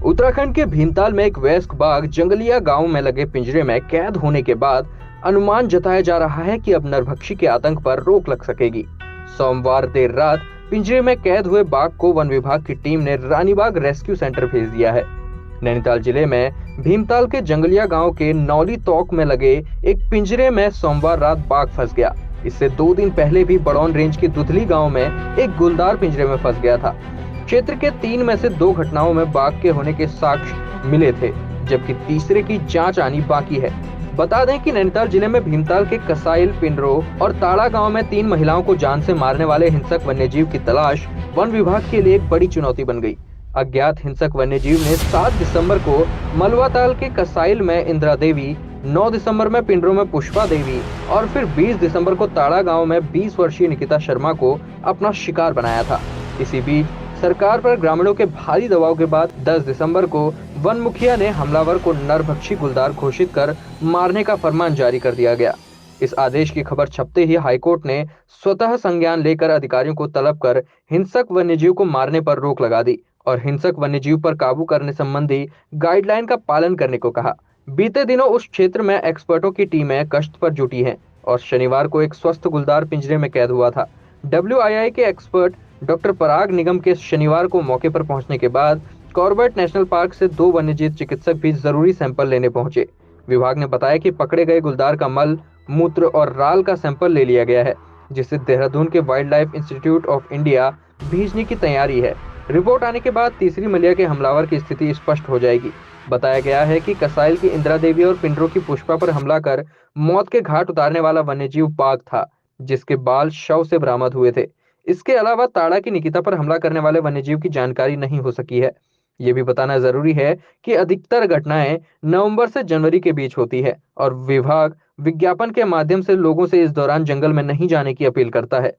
उत्तराखंड के भीमताल में एक वयस्क बाघ जंगलिया गांव में लगे पिंजरे में कैद होने के बाद अनुमान जताया जा रहा है कि अब नरभक्षी के आतंक पर रोक लग सकेगी। सोमवार देर रात पिंजरे में कैद हुए बाघ को वन विभाग की टीम ने रानीबाग रेस्क्यू सेंटर भेज दिया है। नैनीताल जिले में भीमताल के जंगलिया गांव के नौली तोक में लगे एक पिंजरे में सोमवार रात बाघ फंस गया। इससे 2 दिन पहले भी बड़ौन रेंज के दुधली गांव में एक गुलदार पिंजरे में फंस गया था। क्षेत्र के 3 में से 2 घटनाओं में बाघ के होने के साक्ष्य मिले थे, जबकि तीसरे की जांच आनी बाकी है। बता दें कि नैनीताल जिले में भीमताल के कसाइल, पिंडरो और ताड़ा गांव में 3 महिलाओं को जान से मारने वाले हिंसक वन्यजीव की तलाश वन विभाग के लिए एक बड़ी चुनौती बन गई। अज्ञात हिंसक वन्यजीव ने 7 दिसंबर को मलवाताल के कसाइल में इंदिरा देवी, 9 दिसंबर में पिंडरों में पुष्पा देवी और फिर 20 दिसंबर को ताड़ा गांव में 20 वर्षीय निकिता शर्मा को अपना शिकार बनाया था। इसी बीच सरकार पर ग्रामीणों के भारी दबाव के बाद 10 दिसंबर को वन मुखिया ने हमलावर को नरभक्षी गुलदार घोषित कर मारने का फरमान जारी कर दिया गया। इस आदेश की खबर छपते ही हाईकोर्ट ने स्वतः संज्ञान लेकर अधिकारियों को तलब कर हिंसक वन्यजीव को मारने पर रोक लगा दी और हिंसक वन्यजीव पर काबू करने संबंधी गाइडलाइन का पालन करने को कहा। बीते दिनों उस क्षेत्र में एक्सपर्टों की टीमें गश्त पर जुटी हैं और शनिवार को एक स्वस्थ गुलदार पिंजरे में कैद हुआ था। WII के एक्सपर्ट डॉक्टर पराग निगम के शनिवार को मौके पर पहुंचने के बाद कॉर्बेट नेशनल पार्क से 2 वन्यजीव चिकित्सक भी जरूरी सैंपल लेने पहुंचे। विभाग ने बताया कि पकड़े गए गुलदार का मल, मूत्र और राल का सैंपल ले लिया गया है, जिसे देहरादून के wild life institute of India भेजने की तैयारी है। रिपोर्ट आने के बाद तीसरी मलिया के हमलावर की स्थिति स्पष्ट हो जाएगी। बताया गया है कि कसाइल की इंदिरा देवी और पिंडरों की पुष्पा पर हमला कर मौत के घाट उतारने वाला वन्यजीव बाघ था, जिसके बाल शव से बरामद हुए थे। इसके अलावा ताड़ा की निकिता पर हमला करने वाले वन्यजीव की जानकारी नहीं हो सकी है। ये भी बताना जरूरी है कि अधिकतर घटनाएं नवंबर से जनवरी के बीच होती है और विभाग विज्ञापन के माध्यम से लोगों से इस दौरान जंगल में नहीं जाने की अपील करता है।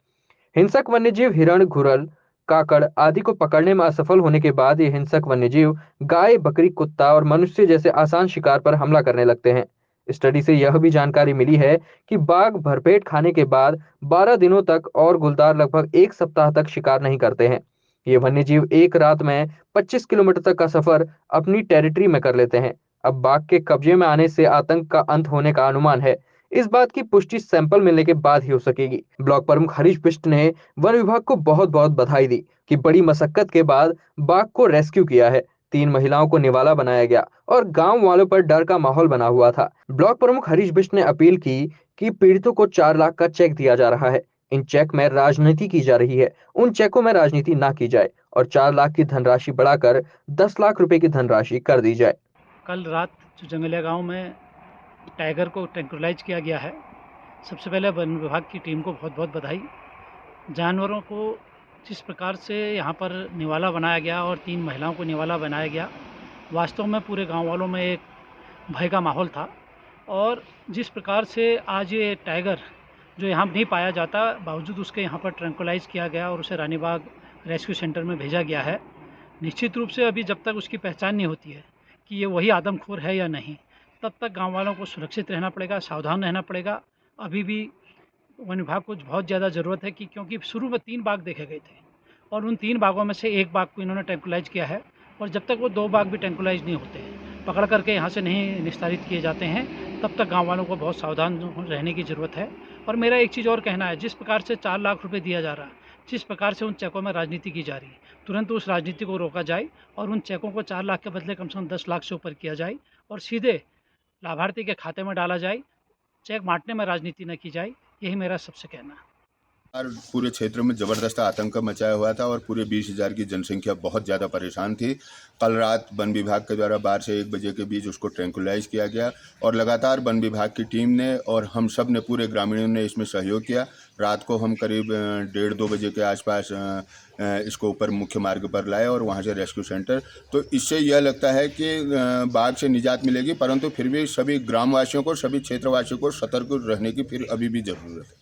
हिंसक वन्यजीव हिरण, घुरल, काकड़ आदि को पकड़ने में असफल होने के बाद ये हिंसक वन्यजीव गाय, बकरी, कुत्ता और मनुष्य जैसे आसान शिकार पर हमला करने लगते हैं। स्टडी से यह भी जानकारी मिली है कि बाघ भरपेट खाने के बाद 12 दिनों तक और गुलदार लगभग 1 सप्ताह तक शिकार नहीं करते हैं। ये वन्यजीव एक रात में 25 किलोमीटर तक का सफर अपनी टेरिटरी में कर लेते हैं। अब बाघ के कब्जे में आने से आतंक का अंत होने का अनुमान है। इस बात की पुष्टि सैंपल मिलने के बाद ही हो सकेगी। ब्लॉक प्रमुख हरीश बिष्ट ने वन विभाग को बहुत बहुत बधाई दी कि बड़ी मशक्कत के बाद बाघ को रेस्क्यू किया है। 3 महिलाओं को निवाला बनाया गया और गांव वालों पर डर का माहौल बना हुआ था। ब्लॉक प्रमुख हरीश बिष्ट ने अपील की कि पीड़ितों को 4 लाख का चेक दिया जा रहा है। इन चेक में राजनीति की जा रही है, उन चेकों में राजनीति ना की जाए और 4 लाख की धनराशि बढ़ाकर 10 लाख रुपए की धनराशि कर दी जाए। कल रात जो जंगलिया गांव में टाइगर को ट्रैंकुलाइज किया गया है, सबसे पहले वन विभाग की टीम को बहुत बहुत बधाई। जानवरों को जिस प्रकार से यहाँ पर निवाला बनाया गया और 3 महिलाओं को निवाला बनाया गया, वास्तव में पूरे गांव वालों में एक भय का माहौल था। और जिस प्रकार से आज ये टाइगर जो यहाँ नहीं पाया जाता, बावजूद उसके यहाँ पर ट्रैंकुलाइज किया गया और उसे रानीबाग रेस्क्यू सेंटर में भेजा गया है। निश्चित रूप से अभी जब तक उसकी पहचान नहीं होती है कि ये वही आदमखोर है या नहीं, तब तक गांव वालों को सुरक्षित रहना पड़ेगा, सावधान रहना पड़ेगा। अभी भी वन विभाग को बहुत ज़्यादा ज़रूरत है कि क्योंकि शुरू में 3 बाघ देखे गए थे और उन 3 बाघों में से 1 बाघ को इन्होंने ट्रैंकुलाइज किया है और जब तक वो 2 बाघ भी ट्रैंकुलाइज नहीं होते, पकड़ करके यहाँ से नहीं निस्तारित किए जाते हैं, तब तक गाँव वालों को बहुत सावधान रहने की ज़रूरत है। और मेरा एक चीज़ और कहना है, जिस प्रकार से 4 लाख रुपये दिया जा रहा है, जिस प्रकार से उन चेकों में राजनीति की जा रही है, तुरंत उस राजनीति को रोका जाए और उन चेकों को 4 लाख के बदले कम से कम 10 लाख से ऊपर किया जाए और सीधे लाभार्थी के खाते में डाला जाए। चेक बांटने में राजनीति न की जाए, यही मेरा सबसे कहना है। और पूरे क्षेत्र में ज़बरदस्त आतंक मचाया हुआ था और पूरे 20,000 की जनसंख्या बहुत ज़्यादा परेशान थी। कल रात वन विभाग के द्वारा 12 से 1 बजे के बीच उसको ट्रैंकुलाइज किया गया और लगातार वन विभाग की टीम ने और हम सब ने, पूरे ग्रामीणों ने इसमें सहयोग किया। रात को हम करीब 1:30-2 बजे के आसपास इसको ऊपर मुख्य मार्ग पर लाए और वहाँ से रेस्क्यू सेंटर। तो इससे यह लगता है कि बाघ से निजात मिलेगी, परंतु फिर भी सभी ग्रामवासियों को, सभी क्षेत्रवासियों को सतर्क रहने की फिर अभी भी ज़रूरत है।